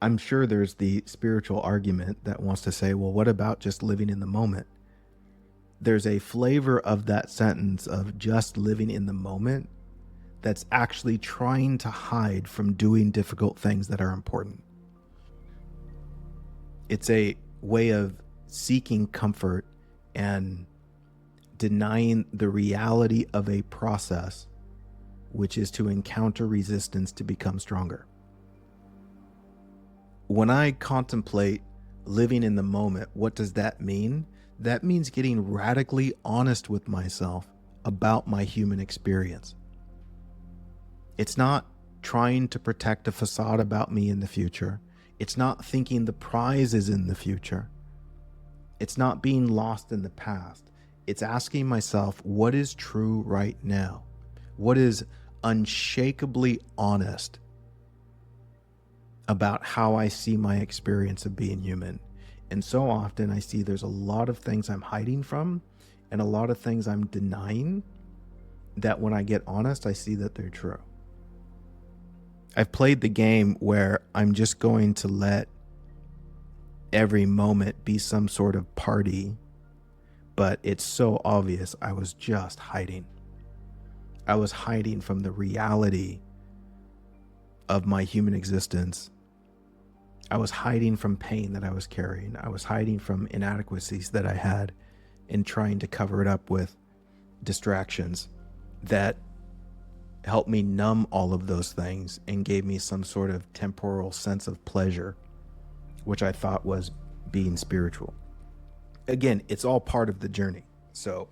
I'm sure there's the spiritual argument that wants to say, well, what about just living in the moment? There's a flavor of that sentence of just living in the moment that's actually trying to hide from doing difficult things that are important. It's a way of seeking comfort and denying the reality of a process, which is to encounter resistance to become stronger. When I contemplate living in the moment, what does that mean? That means getting radically honest with myself about my human experience. It's not trying to protect a facade about me in the future. It's not thinking the prize is in the future. It's not being lost in the past. It's asking myself, what is true right now? What is unshakably honest about how I see my experience of being human? And so often I see there's a lot of things I'm hiding from and a lot of things I'm denying that when I get honest, I see that they're true. I've played the game where I'm just going to let every moment be some sort of party, but it's so obvious I was just hiding. I was hiding from the reality of my human existence. I was hiding from pain that I was carrying. I was hiding from inadequacies that I had and trying to cover it up with distractions that helped me numb all of those things and gave me some sort of temporal sense of pleasure, which I thought was being spiritual. Again, it's all part of the journey. So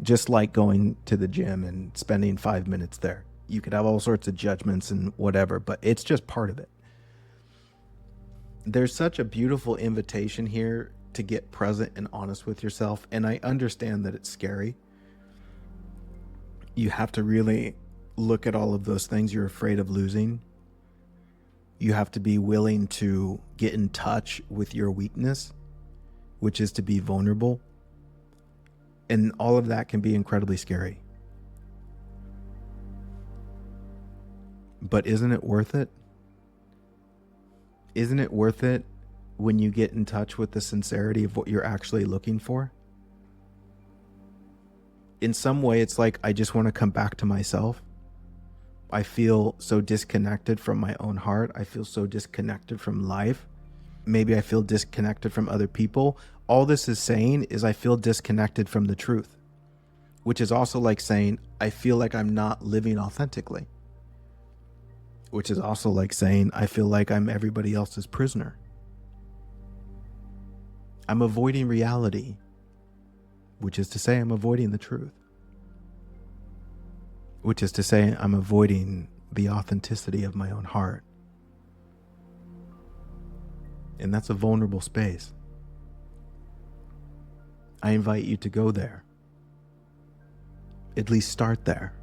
just like going to the gym and spending 5 minutes there, you could have all sorts of judgments and whatever, but it's just part of it. There's such a beautiful invitation here to get present and honest with yourself. And I understand that it's scary. You have to really look at all of those things you're afraid of losing. You have to be willing to get in touch with your weakness, which is to be vulnerable. And all of that can be incredibly scary. But isn't it worth it? Isn't it worth it when you get in touch with the sincerity of what you're actually looking for? In some way, it's like, I just want to come back to myself. I feel so disconnected from my own heart. I feel so disconnected from life. Maybe I feel disconnected from other people. All this is saying is I feel disconnected from the truth, which is also like saying I feel like I'm not living authentically, which is also like saying I feel like I'm everybody else's prisoner. I'm avoiding reality, which is to say I'm avoiding the truth, which is to say I'm avoiding the authenticity of my own heart. And that's a vulnerable space. I invite you to go there. At least start there.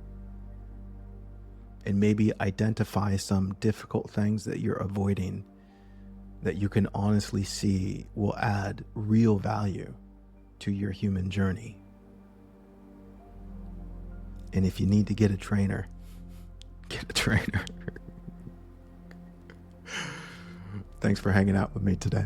And maybe identify some difficult things that you're avoiding that you can honestly see will add real value to your human journey. And if you need to get a trainer, get a trainer. Thanks for hanging out with me today.